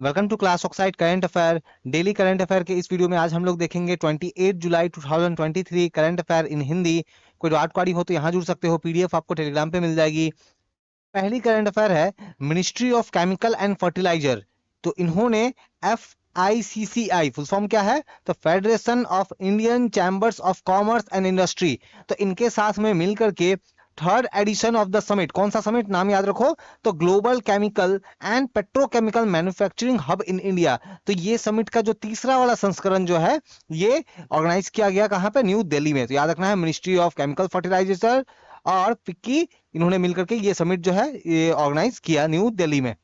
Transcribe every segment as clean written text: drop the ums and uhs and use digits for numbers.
Welcome to class oxide current affair. Daily current affair के इस video में आज हम लोग देखेंगे 28 जुलाई 2023 करंट अफेयर इन हिंदी। कोई डाउट क्वारी हो तो यहाँ जुड़ सकते हो, पीडीएफ आपको टेलीग्राम पे मिल जाएगी। पहली करंट अफेयर है ministry of chemical and fertilizer. तो इन्होंने FICCI फुल फॉर्म क्या है, तो federation of Indian chambers of commerce and industry, तो इनके साथ में मिलकर के third edition of the summit, कौन सा समिट नाम याद रखो, तो global chemical and petrochemical manufacturing hub in India. तो ये समिट का जो तीसरा वाला संस्करण जो है ये ऑर्गेनाइज किया गया कहाँ पे, न्यू दिल्ली में। तो याद रखना है मिनिस्ट्री ऑफ केमिकल फर्टिलाइजर और फिक्की, इन्होंने मिलकर के ये समिट जो है ये ऑर्गेनाइज किया न्यू दिल्ली में।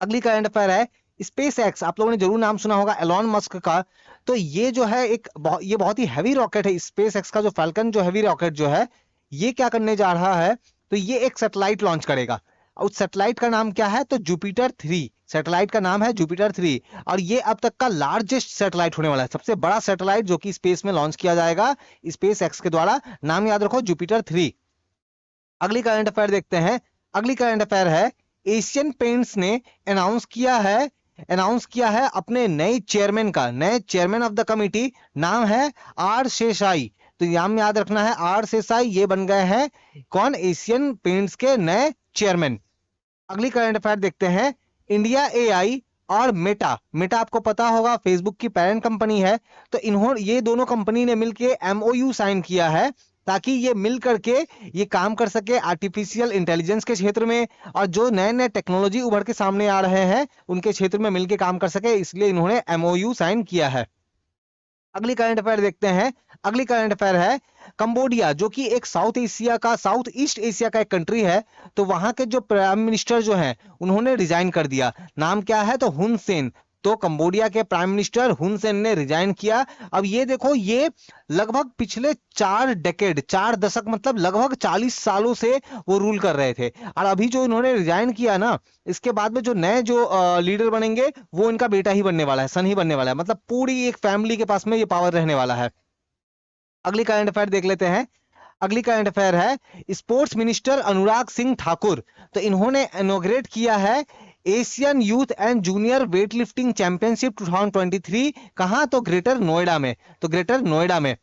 अगली करंट अफेयर है स्पेस एक्स, आप लोगों ने जरूर नाम सुना होगा एलॉन मस्क का। तो ये जो है ये बहुत ही हैवी रॉकेट है। स्पेस एक्स का जो फैल्कन जो हैवी रॉकेट जो है ये क्या करने जा रहा है, तो ये एक सैटेलाइट लॉन्च करेगा। उस सैटेलाइट का नाम क्या है, तो जुपिटर 3। सैटेलाइट का नाम है जुपिटर 3 और ये अब तक का लार्जेस्ट सैटेलाइट होने वाला है, सबसे बड़ा सैटेलाइट जो कि स्पेस में लॉन्च किया जाएगा स्पेस एक्स के द्वारा। नाम याद रखो जुपिटर 3। अगली करंट अफेयर देखते हैं। अगली करंट अफेयर है एशियन पेंट्स ने अनाउंस किया है अपने नए चेयरमैन का, नए चेयरमैन ऑफ द कमिटी। नाम है आर शेषाई। तो नाम याद रखना है आर शेषाई, ये बन गए हैं कौन, एशियन पेंट्स के नए चेयरमैन। अगली करंट अफेयर देखते हैं इंडिया एआई और मेटा। मेटा आपको पता होगा फेसबुक की पेरेंट कंपनी है। तो इन्होंने ये दोनों कंपनी ने मिलके MOU साइन किया है ताकि ये मिल करके ये काम कर सके आर्टिफिशियल इंटेलिजेंस के क्षेत्र में, और जो नए नए टेक्नोलॉजी उभर के सामने आ रहे हैं उनके क्षेत्र में मिलके काम कर सके, इसलिए इन्होंने MOU साइन किया है। अगली करंट अफेयर देखते हैं। अगली करंट अफेयर है कंबोडिया, जो कि एक साउथ ईस्ट एशिया का एक कंट्री है। तो वहां के जो प्राइम मिनिस्टर जो हैं उन्होंने रिजाइन कर दिया। नाम क्या है, तो हुन सेन। तो कंबोडिया के प्राइम मिनिस्टर हुन सेन ने रिजाइन किया। अब ये देखो, ये लगभग पिछले 4 दशक मतलब लगभग 40 सालों से वो रूल कर रहे थे, और अभी जो इन्होंने रिजाइन किया ना, इसके बाद में जो नए जो लीडर बनेंगे वो इनका बेटा ही बनने वाला है, सन ही बनने वाला है। मतलब पूरी एक फैमिली के पास में ये पावर रहने वाला है। अगली करंट अफेयर देख लेते हैं। अगली करंट अफेयर है स्पोर्ट्स मिनिस्टर अनुराग सिंह ठाकुर। तो इन्होंने इनॉग्रेट किया है Asian youth and junior weight lifting championship 2023। कहां, तो ग्रेटर नोएडा में। तो ग्रेटर नोएडा में।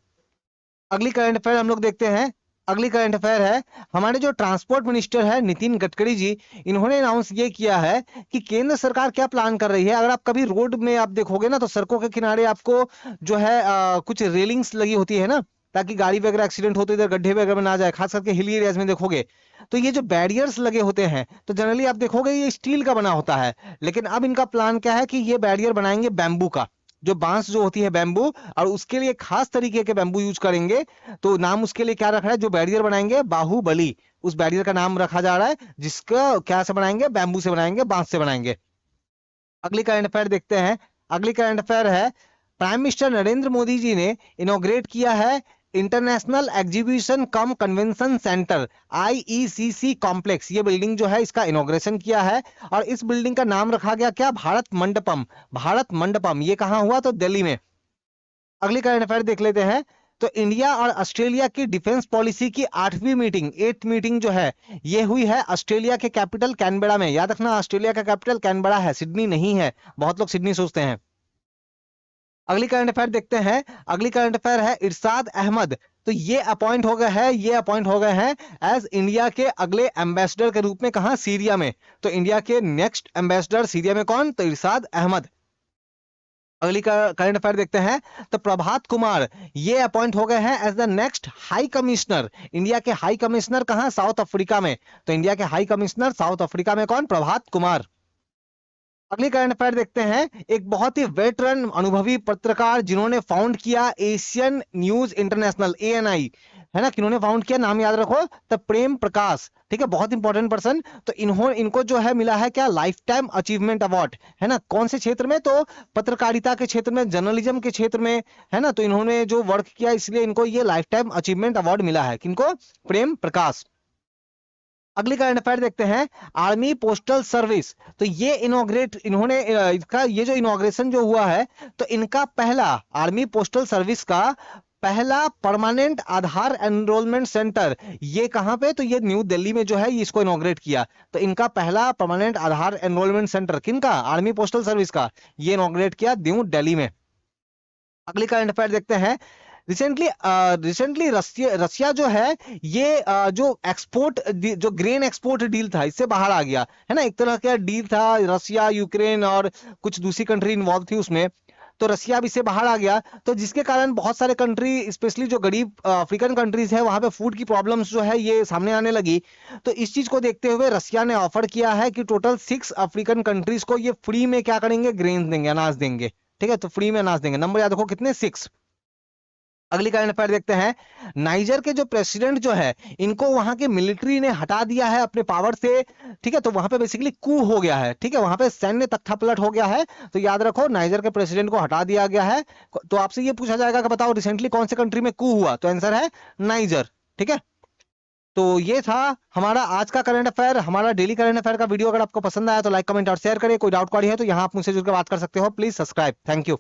अगली करंट अफेयर हम लोग देखते हैं। अगली करंट अफेयर है हमारे जो ट्रांसपोर्ट मिनिस्टर है नितिन गडकरी जी, इन्होंने अनाउंस ये किया है कि केंद्र सरकार क्या प्लान कर रही है। अगर आप कभी रोड में आप देखोगे ना, तो सड़कों के किनारे आपको जो है कुछ रेलिंग्स लगी होती है ना, ताकि गाड़ी वगैरह एक्सीडेंट होते इधर गड्ढे वगैरह में ना जाए, खास करके हिली एरियाज में देखोगे। तो ये जो बैरियर्स लगे होते हैं, तो जनरली आप देखोगे ये स्टील का बना होता है, लेकिन अब इनका प्लान क्या है कि ये बैरियर बनाएंगे बैम्बू का, जो बांस जो होती है बैम्बू, और उसके लिए खास तरीके के बैम्बू यूज करेंगे। तो नाम उसके लिए क्या रख रहा है, जो बैरियर बनाएंगे बाहुबली, उस बैरियर का नाम रखा जा रहा है, जिसका क्या से बनाएंगे, बैम्बू से बनाएंगे, बांस से बनाएंगे। अगली करंट अफेयर देखते हैं। अगली करंट अफेयर है प्राइम मिनिस्टर नरेंद्र मोदी जी ने इनॉग्रेट किया है इंटरनेशनल एग्जीबिशन कम कन्वेंशन सेंटर IECC कॉम्प्लेक्स। ये बिल्डिंग जो है इसका इनॉग्रेशन किया है, और इस बिल्डिंग का नाम रखा गया क्या, भारत मंडपम। भारत मंडपम ये कहाँ हुआ, तो दिल्ली में। अगली करंट अफेयर देख लेते हैं। तो इंडिया और ऑस्ट्रेलिया की डिफेंस पॉलिसी की 8वीं मीटिंग जो है ये हुई है ऑस्ट्रेलिया के कैपिटल कैनबेरा में। याद रखना ऑस्ट्रेलिया का कैपिटल कैनबेरा है, सिडनी नहीं है। बहुत लोग सिडनी सोचते हैं। अगली करंट अफेयर देखते हैं। अगली करंट अफेयर है इरशाद अहमद। तो ये अपॉइंट हो गए हैं एज इंडिया के अगले एम्बेसडर के रूप में। कहां, सीरिया में। तो इंडिया के नेक्स्ट एम्बेसडर सीरिया में कौन, तो इरशाद अहमद। अगली करंट अफेयर देखते हैं। तो प्रभात कुमार ये अपॉइंट हो गए हैं as the next high commissioner. India के हाई कमिश्नर कहां, साउथ अफ्रीका में। तो इंडिया के हाई कमिश्नर साउथ अफ्रीका में कौन, प्रभात कुमार। अगली करंट अफेयर देखते हैं। एक बहुत ही वेटरन अनुभवी पत्रकार जिन्होंने फाउंड किया एशियन न्यूज इंटरनेशनल, ANI, है ना, किन्होंने फाउंड किया, नाम याद रखो, तो प्रेम प्रकाश। ठीक है, बहुत इंपॉर्टेंट पर्सन। तो इनको जो है मिला है क्या, लाइफ टाइम अचीवमेंट अवार्ड, है ना। कौन से क्षेत्र में, तो पत्रकारिता के क्षेत्र में, जर्नलिज्म के क्षेत्र में, है ना। तो इन्होंने जो वर्क किया इसलिए इनको ये लाइफ टाइम अचीवमेंट अवार्ड मिला है। किनको, प्रेम प्रकाश। अगली करंट अफेयर देखते हैं। Army postal service. तो ये इसका ये जो इनॉग्रेशन जो हुआ है, तो इनका पहला आर्मी पोस्टल सर्विस का पहला परमानेंट आधार एनरोलमेंट सेंटर ये कहां पे, तो ये न्यू दिल्ली में जो है ये इसको इनॉग्रेट किया। तो इनका पहला परमानेंट आधार एनरोलमेंट सेंटर किनका, आर्मी पोस्टल सर्विस का, ये इनॉग्रेट किया न्यू दिल्ली में। अगली करंट अफेयर देखते हैं। रिसेंटली रसिया जो है ये जो एक्सपोर्ट जो ग्रेन एक्सपोर्ट डील था इससे बाहर आ गया है ना। एक तरह का डील था, रसिया, यूक्रेन और कुछ दूसरी कंट्री इन्वॉल्व थी उसमें, तो रसिया भी इससे बाहर आ गया। तो जिसके कारण बहुत सारे कंट्री, स्पेशली जो गरीब अफ्रीकन कंट्रीज है, वहां पे फूड की प्रॉब्लम्स जो है ये सामने आने लगी। तो इस चीज को देखते हुए रसिया ने ऑफर किया है कि टोटल 6 अफ्रीकन कंट्रीज को ये फ्री में क्या करेंगे, ग्रेन देंगे, अनाज देंगे। ठीक है, तो फ्री में अनाज देंगे। नंबर याद रखो कितने, 6। अगली करंट अफेयर देखते हैं। नाइजर के जो प्रेसिडेंट जो है इनको वहां के मिलिट्री ने हटा दिया है अपने पावर से। ठीक है, तो वहां पे बेसिकली कू हो गया है। ठीक है, वहां पे सैन्य तख्तापलट हो गया है। तो याद रखो नाइजर के प्रेसिडेंट को हटा दिया गया है। तो आपसे ये पूछा जाएगा कि बताओ रिसेंटली कौन से कंट्री में कू हुआ, तो आंसर है नाइजर। ठीक है, तो ये था हमारा आज का करंट अफेयर, हमारा डेली करंट अफेयर का वीडियो। अगर आपको पसंद आया तो लाइक, कमेंट और शेयर करें। कोई डाउट क्वारी है तो यहाँ आप मुझसे जुड़कर बात कर सकते हो। Please subscribe. Thank you.